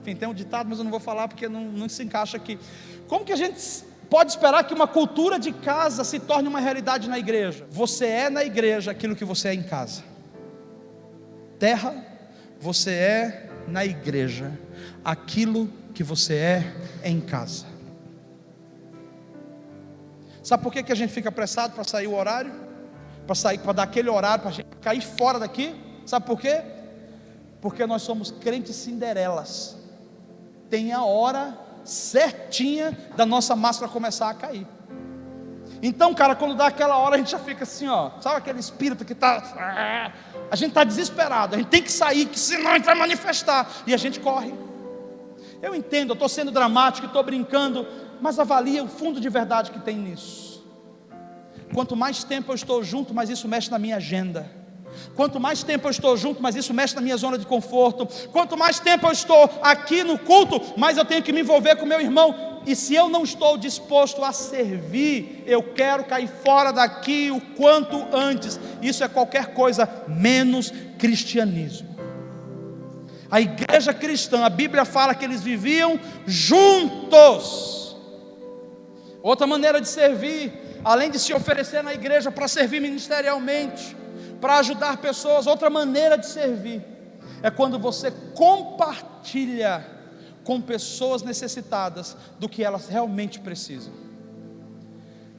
Enfim, tem um ditado, mas eu não vou falar porque não se encaixa aqui. Como que a gente pode esperar que uma cultura de casa se torne uma realidade na igreja? Você é na igreja aquilo que você é em casa. Terra, você é na igreja aquilo que você é em casa. Sabe por que a gente fica apressado para sair o horário? Para dar aquele horário, para a gente cair fora daqui? Sabe por quê? Porque nós somos crentes cinderelas. Tem a hora certinha da nossa máscara começar a cair. Então, cara, quando dá aquela hora, a gente já fica assim, ó. Sabe aquele espírito que está... A gente está desesperado, a gente tem que sair, que senão a gente vai manifestar. E a gente corre. Eu entendo, eu estou sendo dramático, estou brincando, mas avalia o fundo de verdade que tem nisso. Quanto mais tempo eu estou junto, mais isso mexe na minha agenda. Quanto mais tempo eu estou junto, mais isso mexe na minha zona de conforto. Quanto mais tempo eu estou aqui no culto, mais eu tenho que me envolver com meu irmão. E se eu não estou disposto a servir, eu quero cair fora daqui o quanto antes. Isso é qualquer coisa menos cristianismo. A igreja cristã, a Bíblia fala que eles viviam juntos. Outra maneira de servir, além de se oferecer na igreja para servir ministerialmente, para ajudar pessoas, outra maneira de servir é quando você compartilha com pessoas necessitadas do que elas realmente precisam.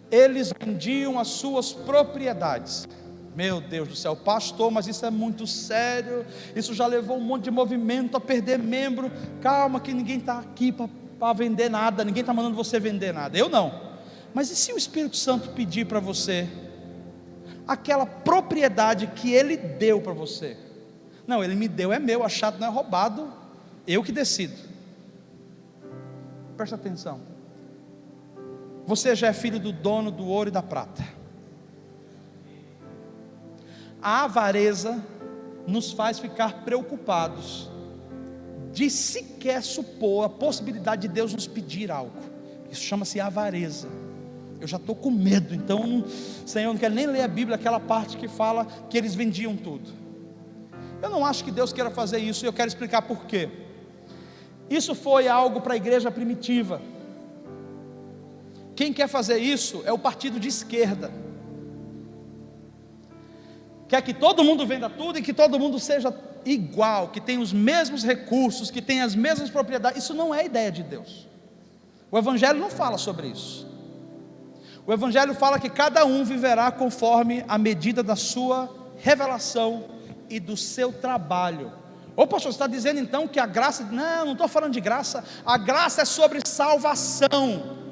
Eles vendiam as suas propriedades. Meu Deus do céu, pastor, mas isso é muito sério, isso já levou um monte de movimento a perder membro. Calma, que ninguém está aqui para vender nada, ninguém está mandando você vender nada, eu não. Mas e se o Espírito Santo pedir para você aquela propriedade que Ele deu para você? Não, Ele me deu, é meu, achado não é roubado, eu que decido. Presta atenção. Você já é filho do dono do ouro e da prata. A avareza nos faz ficar preocupados de sequer supor a possibilidade de Deus nos pedir algo. Isso chama-se avareza. Eu já estou com medo, então, Senhor, eu não quero nem ler a Bíblia, aquela parte que fala que eles vendiam tudo. Eu não acho que Deus queira fazer isso, e eu quero explicar por quê. Isso foi algo para a igreja primitiva. Quem quer fazer isso é o partido de esquerda. Quer que todo mundo venda tudo e que todo mundo seja igual, que tenha os mesmos recursos, que tenha as mesmas propriedades. Isso não é ideia de Deus. O Evangelho não fala sobre isso. O Evangelho fala que cada um viverá conforme a medida da sua revelação e do seu trabalho. Ô pastor, você está dizendo então que a graça... Não estou falando de graça. A graça é sobre salvação.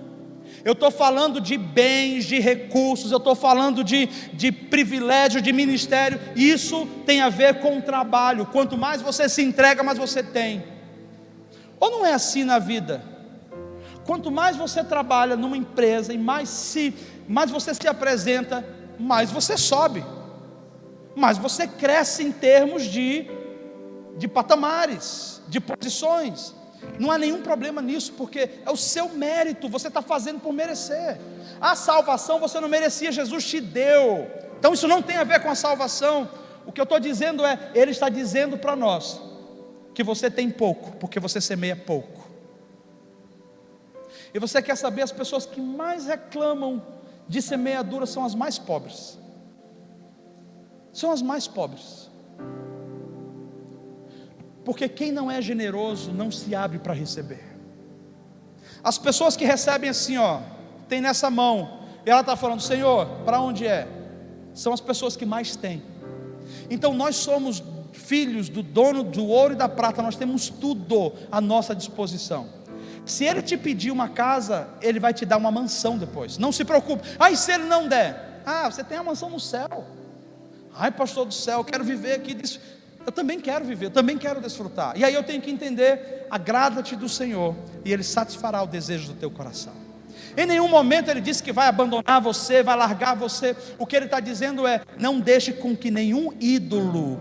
Eu estou falando de bens, de recursos, eu estou falando de privilégio, de ministério. Isso tem a ver com o trabalho. Quanto mais você se entrega, mais você tem. Ou não é assim na vida? Quanto mais você trabalha numa empresa e mais você se apresenta, mais você sobe, mais você cresce em termos de patamares, de posições. Não há nenhum problema nisso, porque é o seu mérito, você está fazendo por merecer. A salvação você não merecia, Jesus te deu. Então isso não tem a ver com a salvação. O que eu estou dizendo é, Ele está dizendo para nós que você tem pouco, porque você semeia pouco. E você quer saber, as pessoas que mais reclamam de semeadura são as mais pobres. São as mais pobres. Porque quem não é generoso não se abre para receber. As pessoas que recebem assim, ó, tem nessa mão, e ela está falando, Senhor, para onde é? São as pessoas que mais têm. Então nós somos filhos do dono do ouro e da prata, nós temos tudo à nossa disposição. Se Ele te pedir uma casa, Ele vai te dar uma mansão depois. Não se preocupe. E se Ele não der? Você tem a mansão no céu. Pastor do céu, eu quero viver aqui disso. Eu também quero viver, eu também quero desfrutar. E aí eu tenho que entender, agrada-te do Senhor, e Ele satisfará o desejo do teu coração. Em nenhum momento Ele disse que vai abandonar você, vai largar você. O que Ele está dizendo é, não deixe com que nenhum ídolo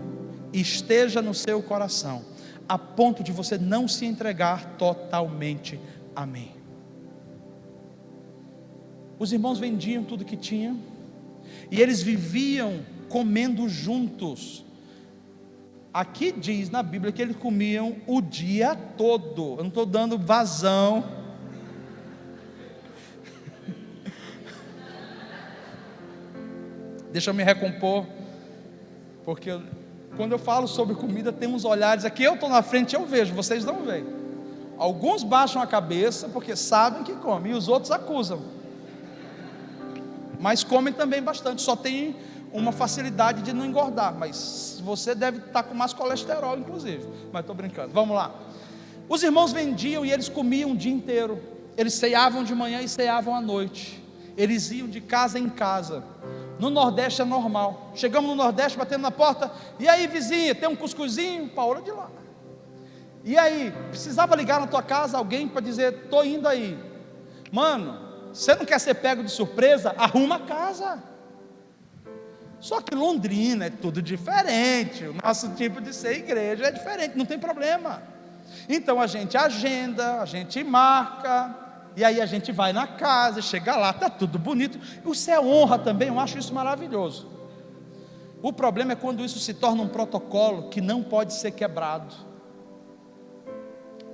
esteja no seu coração, a ponto de você não se entregar totalmente a mim. Os irmãos vendiam tudo que tinham, e eles viviam comendo juntos. Aqui diz na Bíblia que eles comiam o dia todo. Eu não estou dando vazão. Deixa eu me recompor, porque quando eu falo sobre comida, tem uns olhares aqui, eu estou na frente, eu vejo, vocês não veem. Alguns baixam a cabeça porque sabem que comem, e os outros acusam. Mas comem também bastante, só tem uma facilidade de não engordar, mas você deve estar com mais colesterol inclusive, mas estou brincando, vamos lá. Os irmãos vendiam e eles comiam o dia inteiro, eles ceavam de manhã e ceavam à noite, eles iam de casa em casa. No Nordeste é normal, chegamos no Nordeste batendo na porta, e aí vizinha, tem um cuscuzinho? Paola de lá. E aí, precisava ligar na tua casa alguém para dizer, estou indo aí. Mano, você não quer ser pego de surpresa? Arruma a casa. Só que Londrina é tudo diferente, o nosso tipo de ser igreja é diferente, não tem problema. Então a gente agenda, a gente marca, e aí a gente vai na casa, chega lá, está tudo bonito. Isso é honra também, eu acho isso maravilhoso. O problema é quando isso se torna um protocolo que não pode ser quebrado.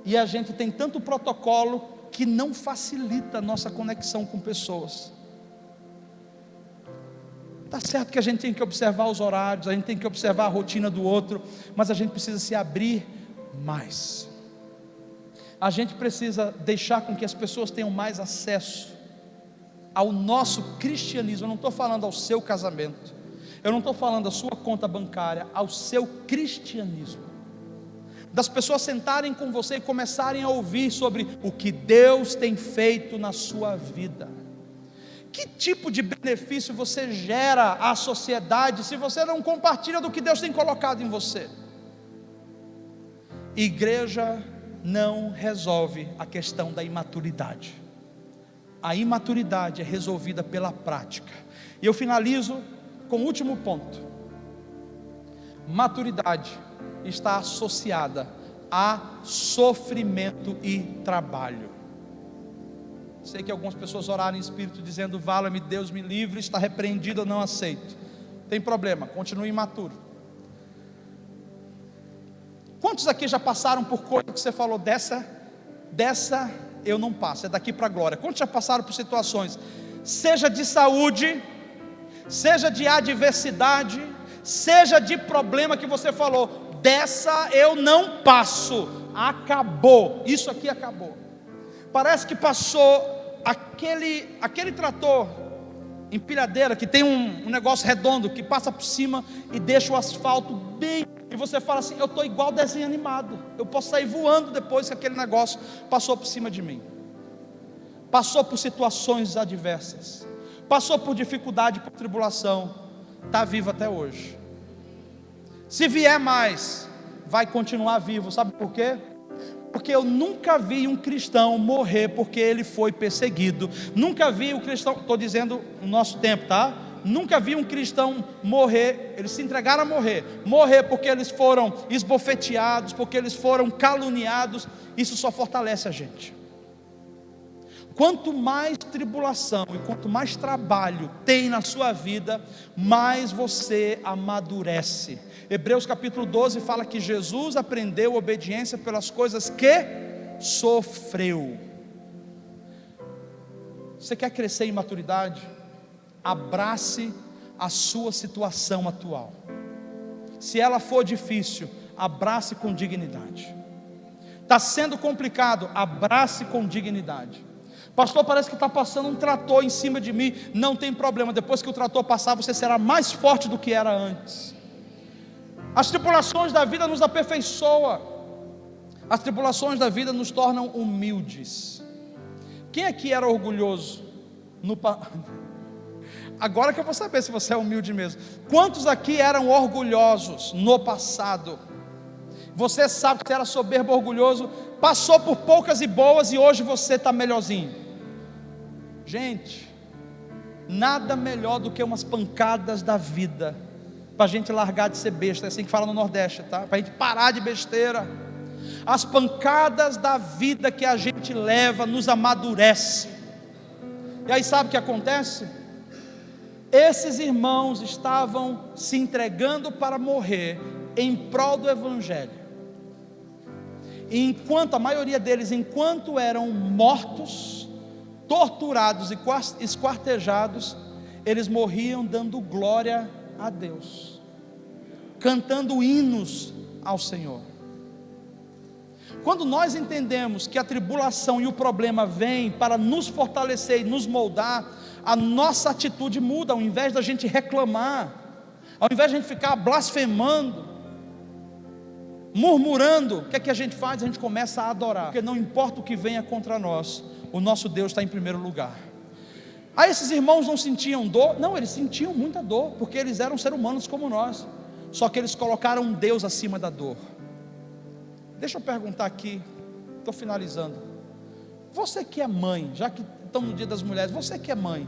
E a gente tem tanto protocolo que não facilita a nossa conexão com pessoas. Está certo que a gente tem que observar os horários, a gente tem que observar a rotina do outro, mas a gente precisa se abrir mais. A gente precisa deixar com que as pessoas tenham mais acesso ao nosso cristianismo. Eu não estou falando ao seu casamento, eu não estou falando da sua conta bancária, ao seu cristianismo. Das pessoas sentarem com você e começarem a ouvir sobre o que Deus tem feito na sua vida. Que tipo de benefício você gera à sociedade se você não compartilha do que Deus tem colocado em você? Igreja não resolve a questão da imaturidade. A imaturidade é resolvida pela prática. E eu finalizo com o último ponto. Maturidade está associada a sofrimento e trabalho. Sei que algumas pessoas oraram em espírito dizendo, vala-me, Deus me livre, está repreendido, eu não aceito. Tem problema, continue imaturo. Quantos aqui já passaram por coisa que você falou, dessa eu não passo, é daqui para a glória? Quantos já passaram por situações, seja de saúde, seja de adversidade, seja de problema que você falou, dessa eu não passo, acabou, isso aqui acabou. Parece que passou aquele trator, empilhadeira, que tem um negócio redondo, que passa por cima e deixa o asfalto bem, e você fala assim, eu estou igual desenho animado, eu posso sair voando depois que aquele negócio passou por cima de mim. Passou por situações adversas, passou por dificuldade, por tribulação, está vivo até hoje. Se vier mais, vai continuar vivo, sabe por quê? Porque eu nunca vi um cristão morrer porque ele foi perseguido. Nunca vi um cristão, estou dizendo no nosso tempo, tá? Nunca vi um cristão morrer, eles se entregaram a morrer porque eles foram esbofeteados, porque eles foram caluniados. Isso só fortalece a gente. Quanto mais tribulação e quanto mais trabalho tem na sua vida, mais você amadurece. Hebreus capítulo 12 fala que Jesus aprendeu obediência pelas coisas que sofreu. Você quer crescer em maturidade? Abrace a sua situação atual. Se ela for difícil, abrace com dignidade. Está sendo complicado, abrace com dignidade. Pastor, parece que está passando um trator em cima de mim. Não tem problema, depois que o trator passar, você será mais forte do que era antes. As tribulações da vida nos aperfeiçoam. As tribulações da vida nos tornam humildes. Quem aqui era orgulhoso? Agora que eu vou saber se você é humilde mesmo. Quantos aqui eram orgulhosos no passado? Você sabe que você era soberbo, orgulhoso, passou por poucas e boas e hoje você está melhorzinho. Gente, nada melhor do que umas pancadas da vida, para a gente largar de ser besta, é assim que fala no Nordeste, tá? Para a gente parar de besteira. As pancadas da vida que a gente leva nos amadurece. E aí sabe o que acontece? Esses irmãos estavam se entregando para morrer, em prol do Evangelho. E enquanto, a maioria deles, enquanto eram mortos, torturados e esquartejados, eles morriam dando glória a Deus, cantando hinos ao Senhor. Quando nós entendemos que a tribulação e o problema vêm para nos fortalecer e nos moldar, a nossa atitude muda. Ao invés da gente reclamar, ao invés de a gente ficar blasfemando, murmurando, o que é que a gente faz? A gente começa a adorar, porque não importa o que venha contra nós, o nosso Deus está em primeiro lugar. Aí esses irmãos não sentiam dor? Não, eles sentiam muita dor, porque eles eram seres humanos como nós, só que eles colocaram um Deus acima da dor. Deixa eu perguntar aqui, estou finalizando. Você que é mãe, já que estamos no dia das mulheres, você que é mãe,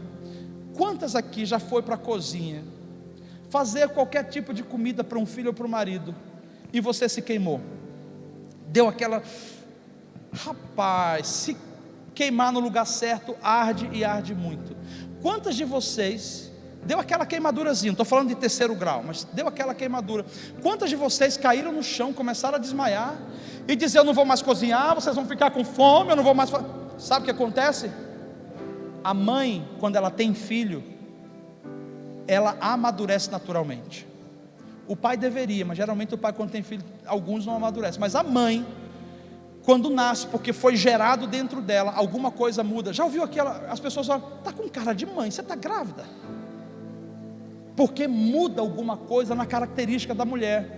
quantas aqui já foi para a cozinha fazer qualquer tipo de comida para um filho ou para o marido, e você se queimou? Deu aquela, rapaz, se queimar no lugar certo, arde e arde muito. Quantas de vocês deu aquela queimadurazinha, não estou falando de terceiro grau, mas deu aquela queimadura? Quantas de vocês caíram no chão, começaram a desmaiar e dizer: eu não vou mais cozinhar, vocês vão ficar com fome, eu não vou mais. Sabe o que acontece? A mãe, quando ela tem filho, ela amadurece naturalmente. O pai deveria, mas geralmente o pai, quando tem filho, alguns não amadurecem. Mas a mãe, quando nasce, porque foi gerado dentro dela, alguma coisa muda. Já ouviu aquela, as pessoas falam: está com cara de mãe, você está grávida? Porque muda alguma coisa na característica da mulher.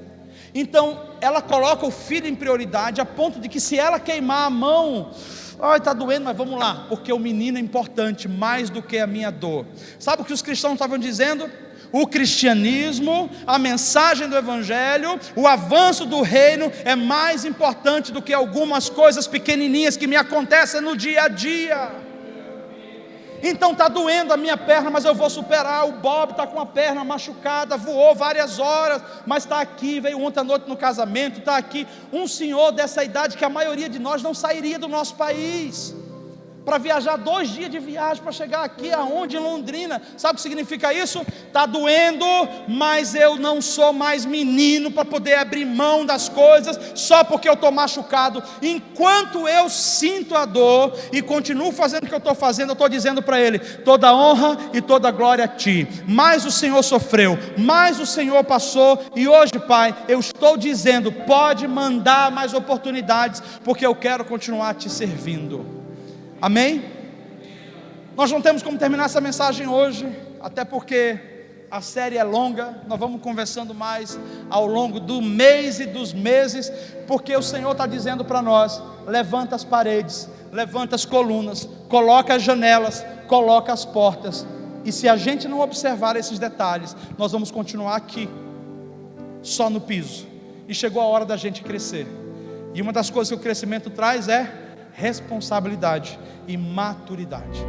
Então ela coloca o filho em prioridade, a ponto de que se ela queimar a mão, ai, está doendo, mas vamos lá, porque o menino é importante mais do que a minha dor. Sabe o que os cristãos estavam dizendo? O cristianismo, a mensagem do Evangelho, o avanço do reino é mais importante do que algumas coisas pequenininhas que me acontecem no dia a dia. Então está doendo a minha perna, mas eu vou superar. O Bob está com a perna machucada, voou várias horas, mas está aqui, veio ontem à noite no casamento, está aqui. Um senhor dessa idade que a maioria de nós não sairia do nosso país, para viajar 2 dias de viagem para chegar aqui, aonde? Em Londrina. Sabe o que significa isso? Está doendo, mas eu não sou mais menino para poder abrir mão das coisas só porque eu estou machucado. Enquanto eu sinto a dor e continuo fazendo o que eu estou fazendo, eu estou dizendo para ele: toda honra e toda glória a ti. Mais o Senhor sofreu, mais o Senhor passou, e hoje, Pai, eu estou dizendo: pode mandar mais oportunidades, porque eu quero continuar te servindo. Amém? Nós não temos como terminar essa mensagem hoje, até porque a série é longa. Nós vamos conversando mais ao longo do mês e dos meses, porque o Senhor está dizendo para nós: levanta as paredes, levanta as colunas, coloca as janelas, coloca as portas. E se a gente não observar esses detalhes, nós vamos continuar aqui, só no piso. E chegou a hora da gente crescer. E uma das coisas que o crescimento traz é responsabilidade e maturidade.